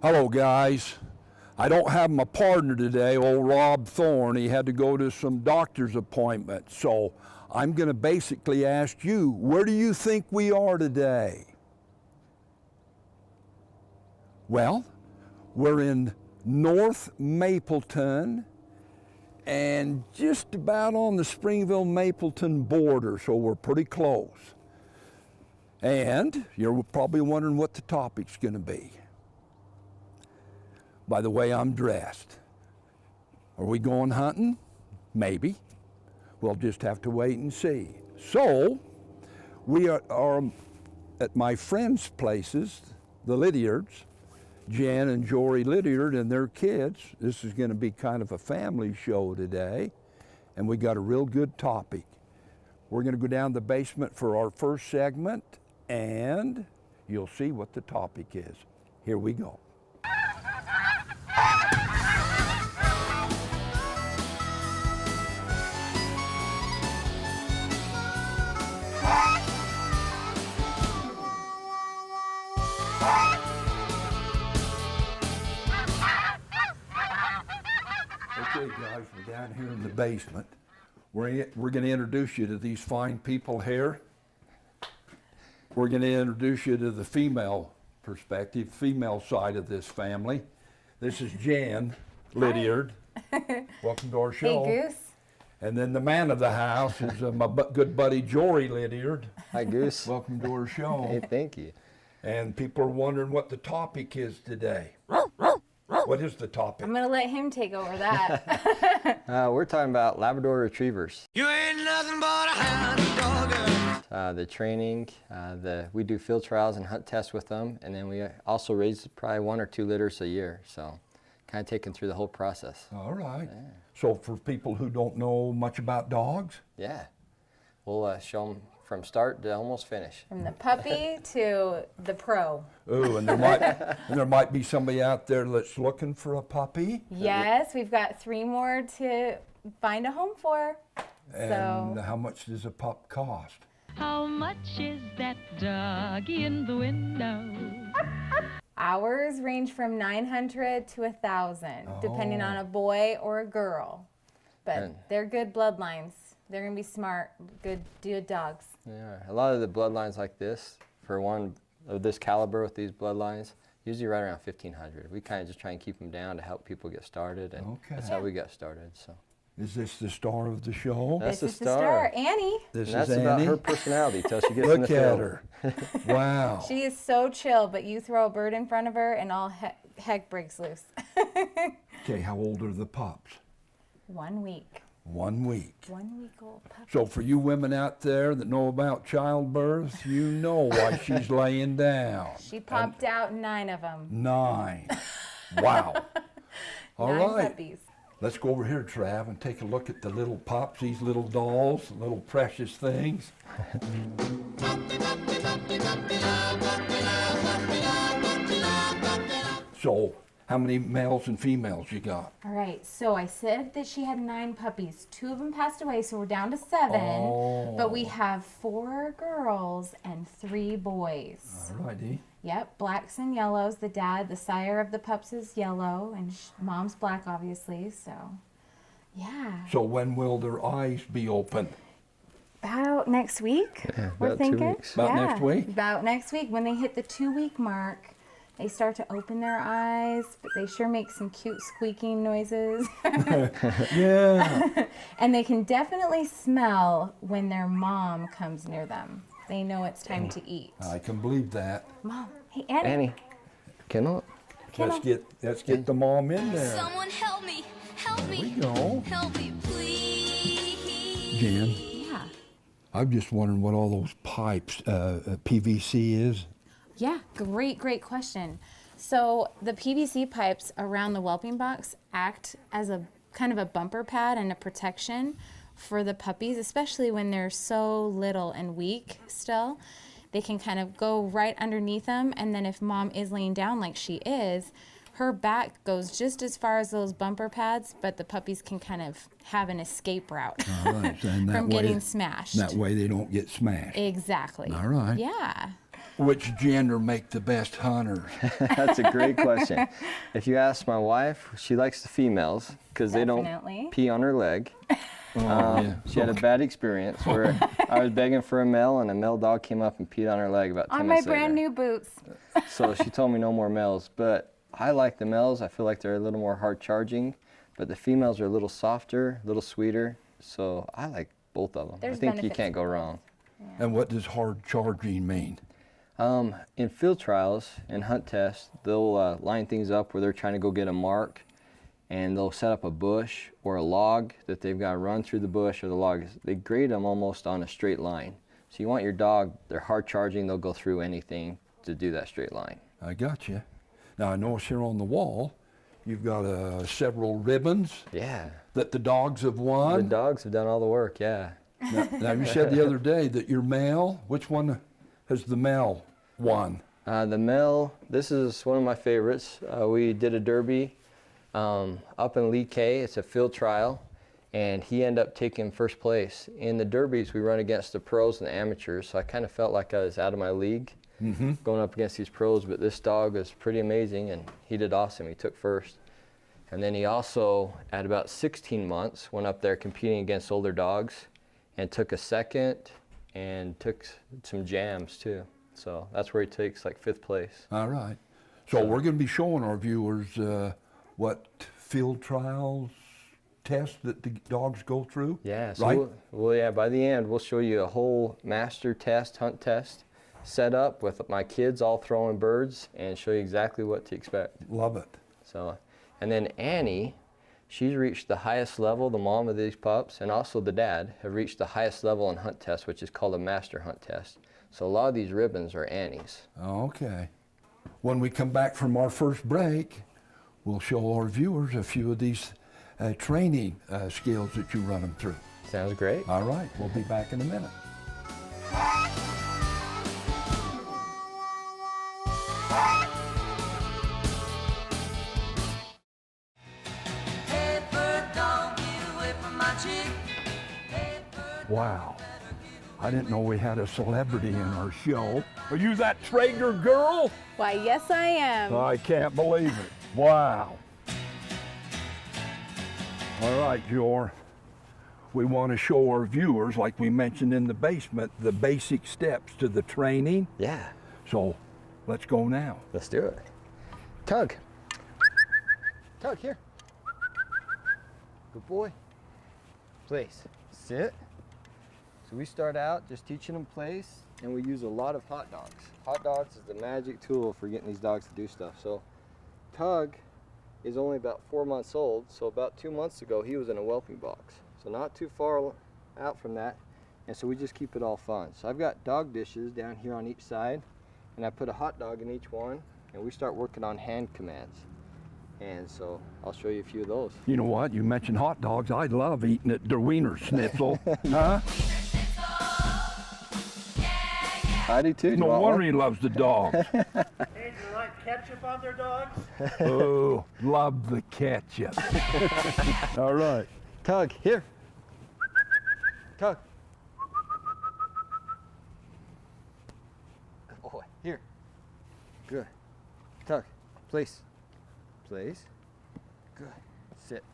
Hello, guys. I don't have my partner today, old Rob Thorne. He had to go to some doctor's appointment. So I'm going to basically ask you, where do you think we are today? Well, we're in North Mapleton and just about on the Springville-Mapleton border, so we're pretty close. And you're probably wondering what the topic's going to be. By the way I'm dressed. Are we going hunting? Maybe. We'll just have to wait and see. So, we are at my friends' places, the Lydiards, Jan and Jory Lydiard and their kids. This is going to be kind of a family show today, and we got a real good topic. We're going to go down the basement for our first segment, and you'll see what the topic is. Here we go. Okay, guys, we're down here in the basement. We're going to introduce you to these fine people here. We're going to introduce you to the female perspective, female side of this family. This is Jan Lydiard. Welcome to our show. Hey, Goose. And then the man of the house is my good buddy Jory Lydiard. Hi, Goose. Welcome to our show. Hey, thank you. And people are wondering what the topic is today. What is the topic? I'm going to let him take over that. We're talking about Labrador Retrievers. You ain't nothing but a hound dog. The training, we do field trials and hunt tests with them, and then we also raise probably 1 or 2 litters a year. So kind of taking through the whole process. All right. Yeah. So for people who don't know much about dogs? Yeah. We'll show them from start to almost finish. From the puppy to the pro. Ooh, and there might be somebody out there that's looking for a puppy. Yes, we've got 3 more to find a home for. And how much does a pup cost? How much is that dog in the window? Ours range from $900 to $1,000, depending on a boy or a girl. But they're good bloodlines. They're gonna be smart, good dogs. Yeah. A lot of the bloodlines like this, for one of this caliber with these bloodlines, usually right around 1,500. We kind of just try and keep them down to help people get started, and that's how we got started. So. Is this the star of the show? That's This is the the star. Annie. This And that's is about Annie. her personality till she gets in the Look field. at her. Wow. She is so chill, but you throw a bird in front of her and all heck breaks loose. Okay, how old are the pups? 1 week. 1 week. 1 week old puppy. So for you women out there that know about childbirth, you know why she's laying down. She popped out 9 of them. 9. Wow. All 9 right. puppies. Let's go over here, Trav, and take a look at the little pups, these little dolls, little precious things. So, how many males and females you got? All right, so I said that she had 9 puppies. 2 of them passed away, so we're down to 7. Oh. But we have 4 girls and 3 boys. All righty. Yep, blacks and yellows. The dad, the sire of the pups, is yellow, and mom's black, obviously. So, yeah. So when will their eyes be open? About next week, Yeah, we're about 2 thinking. weeks. About next week? About next week. When they hit the 2-week mark, they start to open their eyes, but they sure make some cute squeaking noises. Yeah. And they can definitely smell when their mom comes near them. They know it's time to eat. I can believe that. Mom, hey, Annie. Annie, Kendall. Let's get the mom in there. Someone help me! Help There we me! go. Help me, please! Jan, Yeah. I'm just wondering what all those pipes, PVC is. Yeah, great question. So the PVC pipes around the whelping box act as a kind of a bumper pad and a protection for the puppies, especially when they're so little and weak still. They can kind of go right underneath them, and then if mom is laying down like she is, her back goes just as far as those bumper pads, but the puppies can kind of have an escape route All right. And that from way, getting smashed. That way they don't get smashed. Exactly. All right. Yeah. Which gender make the best hunters? That's a great question. If you ask my wife, she likes the females because they Definitely. don't pee on her leg. Yeah. She had a bad experience where I was begging for a male, and a male dog came up and peed on her leg about 10 On my minutes brand later. new boots. So she told me no more males, but I like the males. I feel like they're a little more hard charging, but the females are a little softer, a little sweeter. So I like both of them. There's I think you benefits can't to go both. wrong. And what does hard charging mean? In field trials and hunt tests, they'll line things up where they're trying to go get a mark, and they'll set up a bush or a log that they've got to run through the bush or the log. They grade them almost on a straight line. So you want your dog, they're hard charging, they'll go through anything to do that straight line. I got you. Now I notice here on the wall, you've got several ribbons Yeah. that the dogs have The won. dogs have done all the work, yeah. Now you said the other day that your male, which one has the male won? The male, this is one of my favorites. We did a derby up in Lee K. It's a field trial, and he ended up taking first place. In the derbies, we run against the pros and the amateurs, so I kind of felt like I was out of my league going up against these pros, but this dog was pretty amazing, and he did awesome. He took first. And then he also, at about 16 months, went up there competing against older dogs and took a second and took some jams too. So that's where he takes like 5th place. All right. So we're going to be showing our viewers what field trials, tests that the dogs go through. Yeah, so right? yeah, by the end, we'll show you a whole master test, hunt test, set up with my kids all throwing birds and show you exactly what to expect. Love it. So, and then Annie, she's reached the highest level, the mom of these pups, and also the dad have reached the highest level in hunt test, which is called a master hunt test. So a lot of these ribbons are Annie's. Okay. When we come back from our first break, we'll show our viewers a few of these training skills that you run them through. Sounds great. All right, we'll be back in a minute. Hey, bird, don't get away from my chick. Hey, bird, Wow. I didn't know we had a celebrity in our show. Are you that Traeger girl? Why, yes, I am. I can't believe it. Wow. All right, Jor. We want to show our viewers, like we mentioned in the basement, the basic steps to the training. Yeah, So let's go now. let's do it. Tug. Tug, here. Good boy. Place. Sit. So we start out just teaching them place, and we use a lot of hot dogs. Hot dogs is the magic tool for getting these dogs to do stuff. So Tug is only about 4 months old, so about 2 months ago he was in a whelping box. So not too far out from that, and so we just keep it all fun. So I've got dog dishes down here on each side, and I put a hot dog in each one, and we start working on hand commands. And so I'll show you a few of those. You know what? You mentioned hot dogs. I love eating it. Der Wiener Schnitzel. Huh? I do too. Do you No want wonder one? he loves the dog. Hey, do you like ketchup on their dogs? Oh, love the ketchup. All right. Tug, here. Tug. Good boy, here. Good. Tug, place. Place. Good. Sit.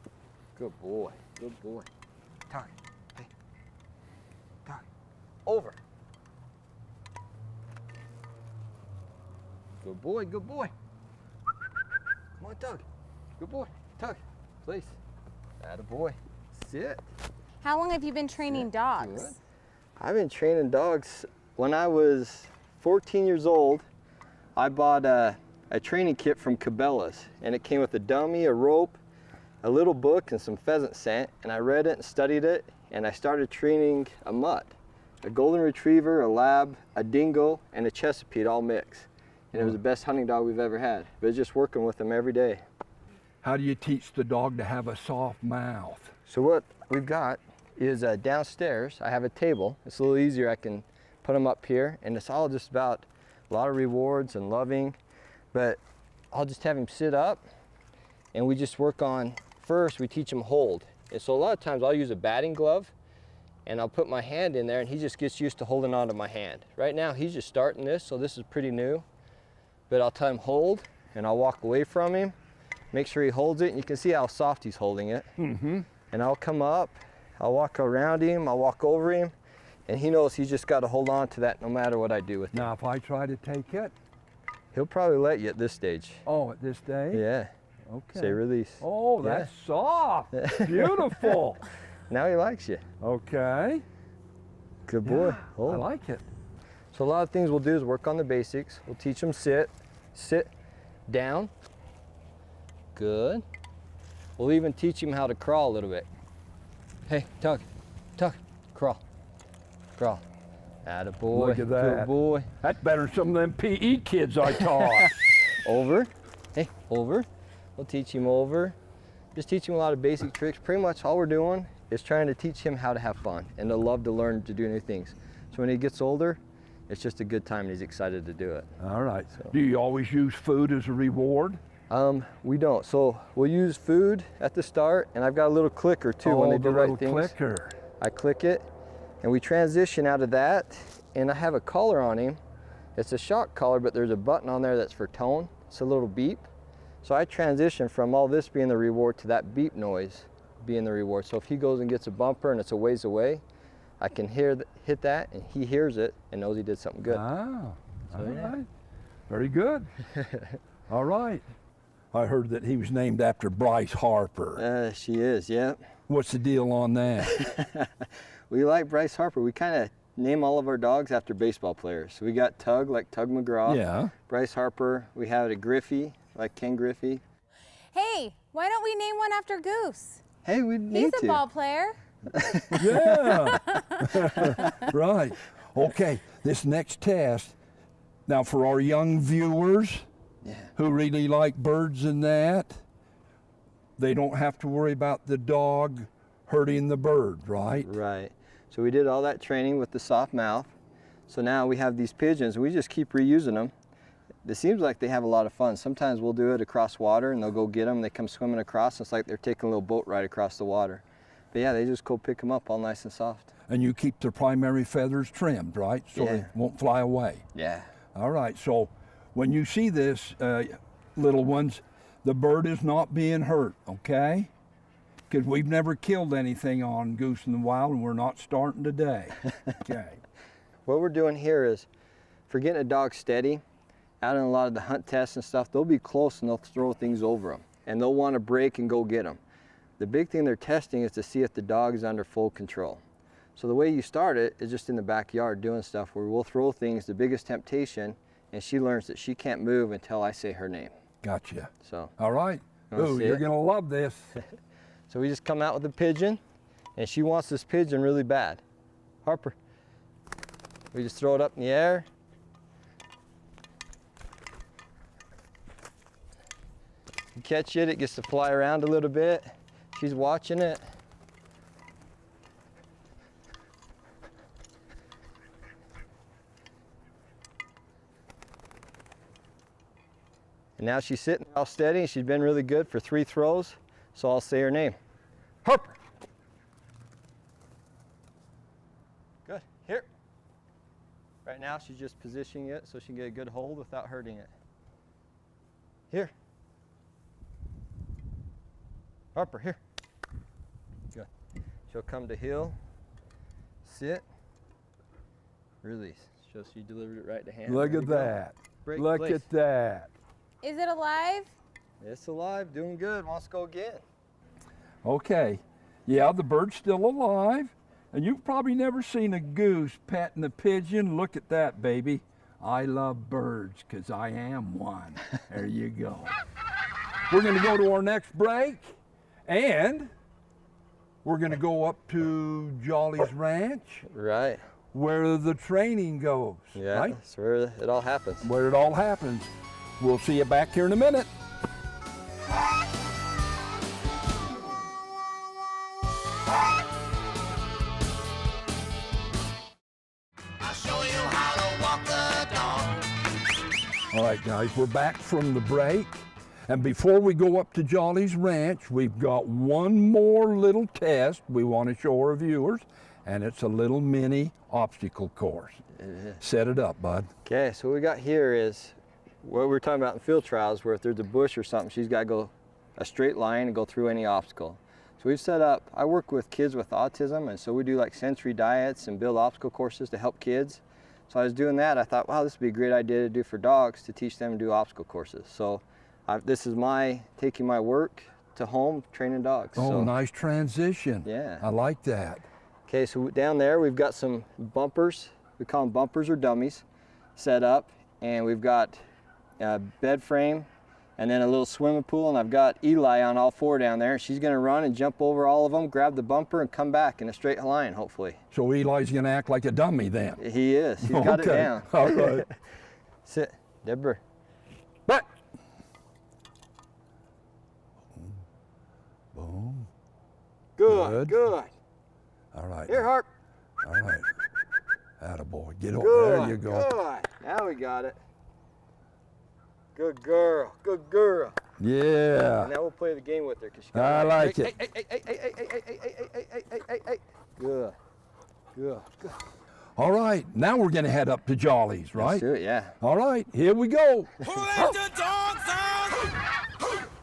Good boy. Good boy. Tug. Hey. Tug. Over. Good boy, good boy. Come on, Tug. Good boy. Tug. Place. Attaboy. Sit. How long have you been training dogs? Good. I've been training dogs. When I was 14 years old, I bought a training kit from Cabela's, and it came with a dummy, a rope, a little book, and some pheasant scent, and I read it and studied it, and I started training a mutt, a golden retriever, a lab, a dingo, and a Chesapeake all mixed. And it was the best hunting dog we've ever had, but it's just working with them every day. How do you teach the dog to have a soft mouth? So what we've got is downstairs, I have a table. It's a little easier, I can put them up here, and it's all just about a lot of rewards and loving, but I'll just have him sit up, and we just work on, first we teach him hold. And so a lot of times I'll use a batting glove, and I'll put my hand in there and he just gets used to holding on to my hand. Right now he's just starting this, so this is pretty new. But I'll tell him hold, and I'll walk away from him, make sure he holds it, and you can see how soft he's holding it. And I'll come up, I'll walk around him, I'll walk over him, and he knows he's just got to hold on to that no matter what I do with him. Now, if I try to take it, He'll probably let you at this stage. oh, at this stage? Yeah. Okay. Say release. Oh, Yeah. that's soft. Beautiful. Now he likes you. Okay. Good boy. Yeah, I Hold. like it. So a lot of things we'll do is work on the basics. We'll teach them sit, down. Good. We'll even teach him how to crawl a little bit. Hey, tug, crawl, crawl. Attaboy. Look at that. Good boy. That's better than some of them PE kids I taught. Over. Hey, over. We'll teach him over. Just teach him a lot of basic tricks. Pretty much all we're doing is trying to teach him how to have fun and to love to learn to do new things. So when he gets older, it's just a good time and he's excited to do it. All right. Do you always use food as a reward? We don't. So we'll use food at the start, and I've got a little clicker too when they do the right little things. clicker. I click it, and we transition out of that, and I have a collar on him. It's a shock collar, but there's a button on there that's for tone. It's a little beep. So I transition from all this being the reward to that beep noise being the reward. So if he goes and gets a bumper and it's a ways away, I can hit that, and he hears it and knows he did something good. Ah, So, all yeah. right. Very good. All right. I heard that he was named after Bryce Harper. She is, yeah. What's the deal on that? We like Bryce Harper. We kind of name all of our dogs after baseball players. So we got Tug, like Tug McGraw. Yeah. Bryce Harper. We have a Griffey, like Ken Griffey. Hey, why don't we name one after Goose? Hey, we need He's to. a ball player. Yeah. Right. Okay, this next test, now for our young viewers who really like birds and that, they don't have to worry about the dog hurting the bird, right? Right. So we did all that training with the soft mouth. So now we have these pigeons, and we just keep reusing them. It seems like they have a lot of fun. Sometimes we'll do it across water, and they'll go get them. They come swimming across. It's like they're taking a little boat ride across the water. But yeah, they just go pick them up all nice and soft. And you keep the primary feathers trimmed, right? So they Yeah. won't fly away. Yeah. All right, so when you see this, little ones, the bird is not being hurt, okay? Because we've never killed anything on Goose in the Wild, and we're not starting today. Okay. What we're doing here is, for getting a dog steady, out in a lot of the hunt tests and stuff, they'll be close and they'll throw things over them. And they'll want to break and go get them. The big thing they're testing is to see if the dog is under full control. So the way you start it is just in the backyard doing stuff where we'll throw things, the biggest temptation, and she learns that she can't move until I say her name. Gotcha. So, All right. Wanna Ooh, see you're it? going to love this. so we just come out with a pigeon, and she wants this pigeon really bad. Harper. We just throw it up in the air. You catch it, it gets to fly around a little bit. She's watching it. And now she's sitting all steady, and she's been really good for 3 throws, so I'll say her name. Harper. Good, here. Right now she's just positioning it so she can get a good hold without hurting it. Here. Harper, here. Good. She'll come to heel, sit, release. So she delivered it right to hand. Look Ready at to go. that. Break Look place. at that. Is it alive? It's alive, doing good, wants to go again. Okay. Yeah, the bird's still alive. And you've probably never seen a goose petting a pigeon. Look at that, baby. I love birds because I am one. There you go. We're going to go to our next break, and we're going to go up to Jolly's Ranch Right. where the training goes. Yeah, Right? that's where it all happens. Where it all happens. We'll see you back here in a minute. I'll show you how to walk the dog. All right, guys, we're back from the break. And before we go up to Jolly's Ranch, we've got one more little test we want to show our viewers. and it's a little mini obstacle course. Set it up, bud. Okay, so what we got here is what we were talking about in field trials, where if there's a bush or something, she's got to go a straight line and go through any obstacle. So we've set up, I work with kids with autism, and so we do like sensory diets and build obstacle courses to help kids. So I was doing that, I thought, wow, this would be a great idea to do for dogs, to teach them to do obstacle courses. So this is taking my work to home, training dogs. Oh, so, nice transition. Yeah. I like that. Okay, so down there we've got some bumpers, we call them bumpers or dummies, set up, and we've got a bed frame and then a little swimming pool, and I've got Eli on all four down there. She's gonna run and jump over all of them, grab the bumper, and come back in a straight line, hopefully. So Eli's gonna act like a dummy then. He is, he's got it Okay. down. All right. Sit, Deborah. But. Boom. Good, good. All right. Here, Harp. All right. Attaboy. Get over. Good, There you go. good. Now we got it. Good girl, good girl. Yeah. And now we'll play the game with her. 'Cause she I like it. Good, good, good. All right. Now we're gonna head up to Jolly's, right? Let's do it, yeah. All right. Here we go. Who let the dogs out?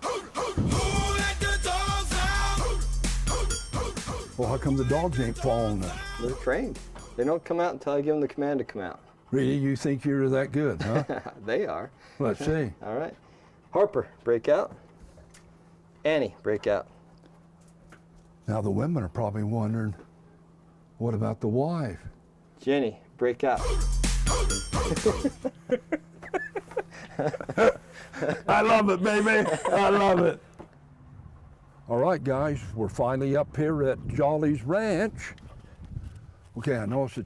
Who let the dogs out? Well, how come the dogs ain't following us? They're trained. They don't come out until I give them the command to come out. Really? You think you're that good, huh? They are. Let's see. All right. Harper, break out. Annie, break out. Now the women are probably wondering, what about the wife? Jenny, break out. I love it, baby. I love it. All right, guys, we're finally up here at Jolly's Ranch. Okay, I notice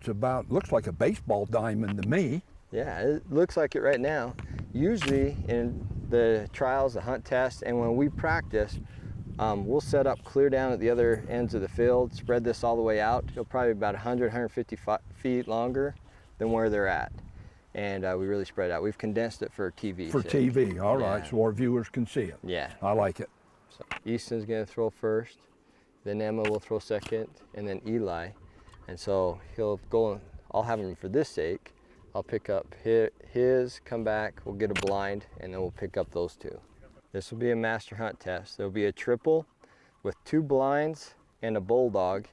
looks like a baseball diamond to me. Yeah, it looks like it right now. Usually in the trials, the hunt test, and when we practice, we'll set up clear down at the other ends of the field, spread this all the way out. It'll probably be about 100, 150 feet longer than where they're at. And we really spread it out. We've condensed it for TV. For sake. TV, all right, Yeah. so our viewers can see it. Yeah. I like it. So Easton's gonna throw first, then Emma will throw second, and then Eli. And so he'll go, I'll have him for this sake. I'll pick up his, come back, we'll get a blind, and then we'll pick up those two. This will be a master hunt test. There'll be a triple with 2 blinds and a bulldog.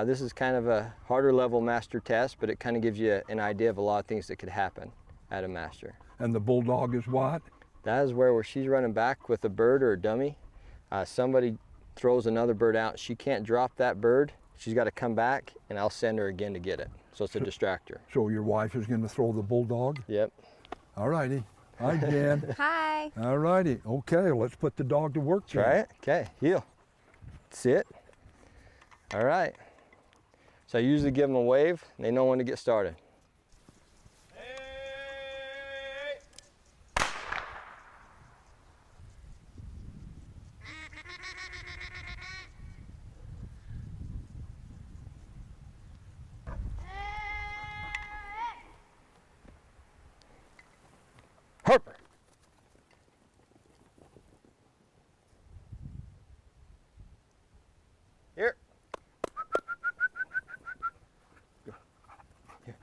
This is kind of a harder level master test, but it kind of gives you an idea of a lot of things that could happen at a master. And the bulldog is what? That is where she's running back with a bird or a dummy. Somebody throws another bird out. She can't drop that bird. She's got to come back, and I'll send her again to get it. So it's a distractor. So your wife is going to throw the bulldog? Yep. All righty. Hi, Jen. Hi. All righty. Okay, let's put the dog to work. Try it. Okay, heel. Sit. All right. So I usually give them a wave, and they know when to get started. Harper. Here. Go. Here.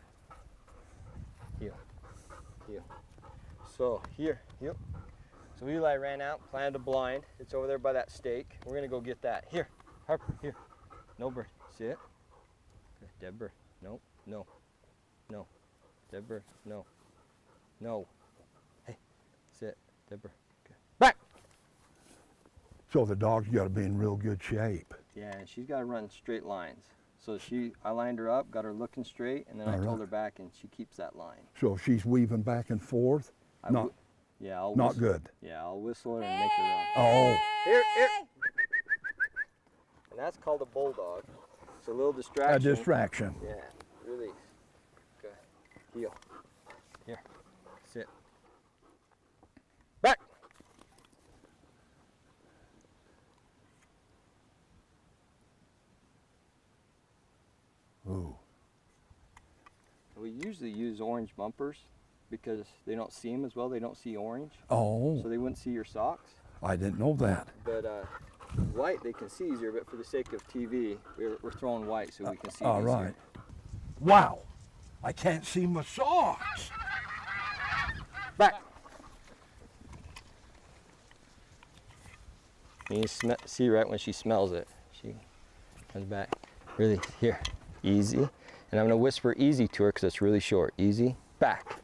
Heel. Heel. So here. Heel. So Eli ran out, planted a blind. It's over there by that stake. We're gonna go get that. Here. Harper. Here. No bird. Sit. Okay. Deborah. No. No. No. Deborah. No. No. Sit, Deborah. Okay. Back! So the dog's got to be in real good shape. Yeah, and she's got to run straight lines. So I lined her up, got her looking straight, and then I told her back, and she keeps that line. So if she's weaving back and forth, not good. Yeah, I'll whistle her and make her run. Oh, Here, here. And that's called a bulldog. It's a little distraction. a distraction. Yeah, release. Good. Heel. Here. Sit. Back. Ooh. We usually use orange bumpers because they don't see them as well. They don't see orange, Oh, so they wouldn't see your socks. I didn't know that. But White they can see easier, but for the sake of TV, we're throwing white so we can see All easier. right. Wow, I can't see my socks. Back. You see right when she smells it. She comes back. Really, here, easy. And I'm gonna whisper easy to her because it's really short. Easy, back.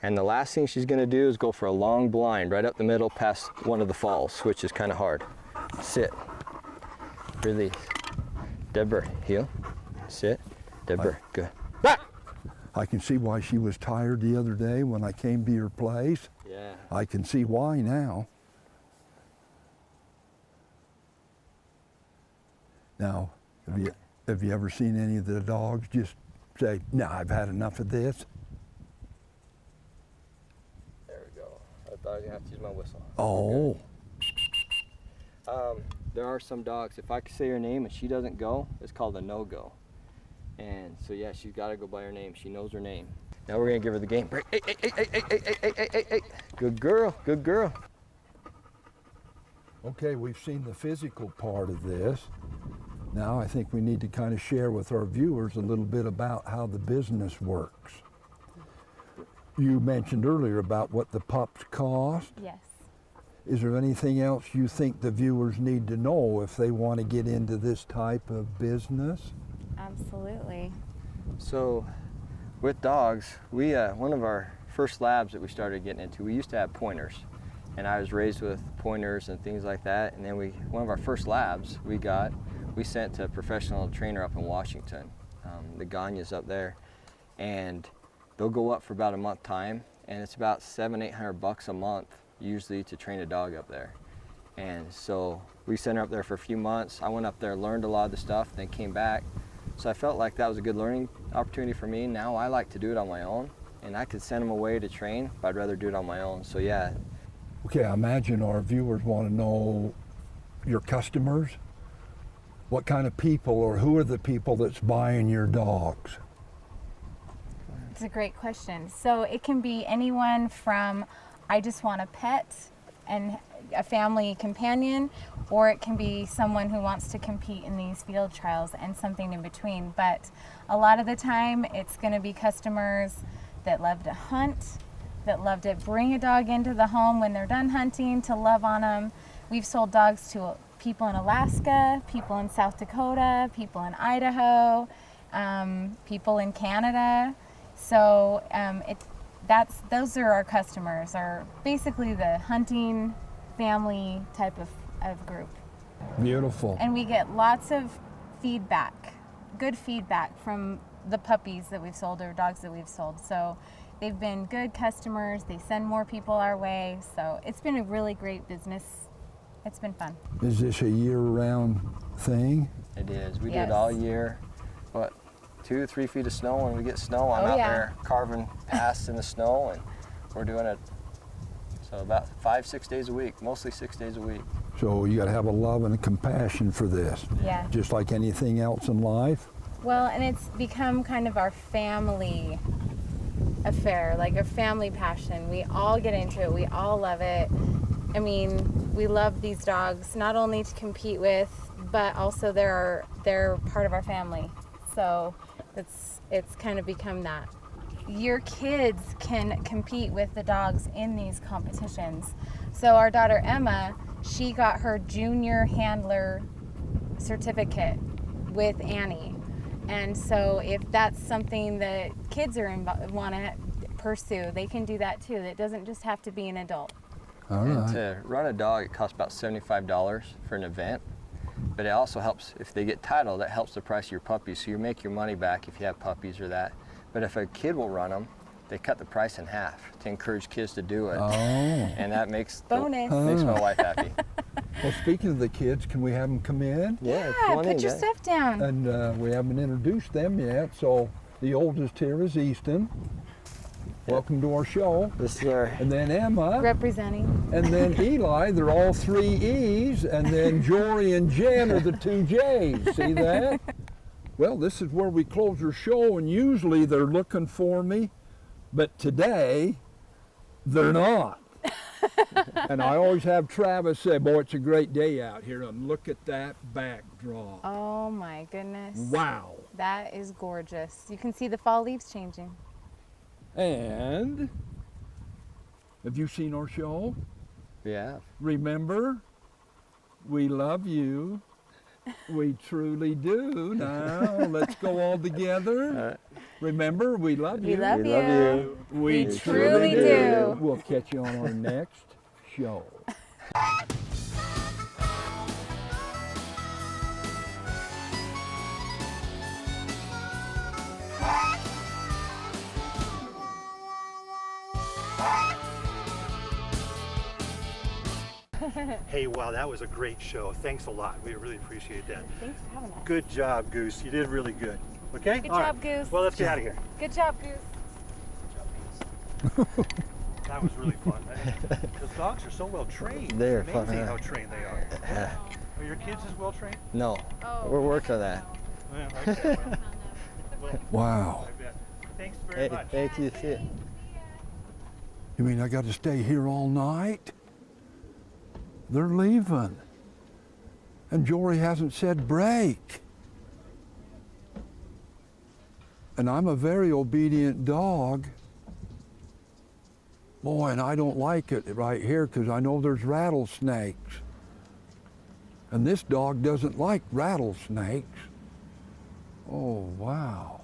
And the last thing she's gonna do is go for a long blind right up the middle past one of the falls, which is kind of hard. Sit, release. Dead bird, heel, sit, dead bird, good. Back! I can see why she was tired the other day when I came to your place. Yeah. I can see why now. Now, have you ever seen any of the dogs just say, "No, I've had enough of this"? There we go. I thought I was gonna have to use my whistle. Oh, There are some dogs, if I could say her name and she doesn't go, it's called a no-go. And so yeah, she's gotta go by her name. She knows her name. Now we're gonna give her the game break. Hey, hey, hey, hey, hey, hey, hey, hey, hey, hey. Good girl, good girl. okay, we've seen the physical part of this. Now I think we need to kind of share with our viewers a little bit about how the business works. You mentioned earlier about what the pups cost. Yes. Is there anything else you think the viewers need to know if they want to get into this type of business? Absolutely. So with dogs, we one of our first labs that we started getting into, we used to have pointers. And I was raised with pointers and things like that. And then one of our first labs we sent to a professional trainer up in Washington, the Gagne's up there. And they'll go up for about a month time. And it's about $700-800 a month usually to train a dog up there. And so we sent her up there for a few months. I went up there, learned a lot of the stuff, then came back. So I felt like that was a good learning opportunity for me. Now I like to do it on my own, and I could send them away to train, but I'd rather do it on my own. So yeah. Okay, I imagine our viewers want to know your customers. What kind of people, or who are the people that's buying your dogs? It's a great question. So it can be anyone from I just want a pet and a family companion, or it can be someone who wants to compete in these field trials and something in between. But a lot of the time it's going to be customers that love to hunt, that love to bring a dog into the home when they're done hunting, to love on them. We've sold dogs to people in Alaska, people in South Dakota, people in Idaho, people in Canada. So those are our customers, are basically the hunting family type of group. Beautiful. And we get lots of feedback, good feedback from the puppies that we've sold or dogs that we've sold. So they've been good customers. They send more people our way. So it's been a really great business. It's been fun. Is this a year-round thing? It is. We do Yes. it all year. What, 2 to 3 feet of snow when we get snow. I'm Oh, out yeah. there carving paths in the snow, and we're doing it so about 5-6 days a week, mostly 6 days a week. So you got to have a love and a compassion for this. Yeah. Just like anything else in life. Well, and it's become kind of our family affair, like a family passion. We all get into it. We all love it. I mean, we love these dogs not only to compete with, but also they're part of our family. So it's kind of become that. Your kids can compete with the dogs in these competitions. So our daughter Emma, she got her junior handler certificate with Annie. And so if that's something that kids want to pursue, they can do that too. It doesn't just have to be an adult. All And right. to run a dog, it costs about $75 for an event. But it also helps, if they get titled, that helps the price of your puppies. So you make your money back if you have puppies or that. But if a kid will run them, they cut the price in half to encourage kids to do it. Oh. And that makes Bonus. makes my wife happy. Well, speaking of the kids, can we have them come in? Yeah, Yeah, come on in, put your guys. stuff down. And we haven't introduced them yet. So the oldest here is Easton. Welcome to our show. This is our And then Emma. Representing. And then Eli. They're all 3 E's. And then Jory and Jen are the 2 J's. See that? Well, this is where we close our show. And usually they're looking for me. But today, they're not. And I always have Travis say, boy, it's a great day out here. And look at that backdrop. Oh my goodness. Wow. That is gorgeous. You can see the fall leaves changing. And have you seen our show? Yeah. Remember, we love you. We truly do. Now, let's go all together. Remember, we love you. We love We you. love you. We We truly do. We'll catch you on our next show. Hey, wow, that was a great show. Thanks a lot. We really appreciate that. Thanks for having us. Good job, Goose. You did really good. Okay? Good All right. job, Goose. Well, let's get out of here. Good job, Goose. That was really fun. Those dogs are so well trained. They're It's fun, amazing huh? how trained they are. Are your kids as well trained? No, we're working on that. Yeah, okay. Well, Wow. I bet. Thanks very Hey, much. thank you. See ya. You mean I got to stay here all night? They're leaving. And Jory hasn't said break. And I'm a very obedient dog. Boy, and I don't like it right here because I know there's rattlesnakes. And this dog doesn't like rattlesnakes. Oh, wow.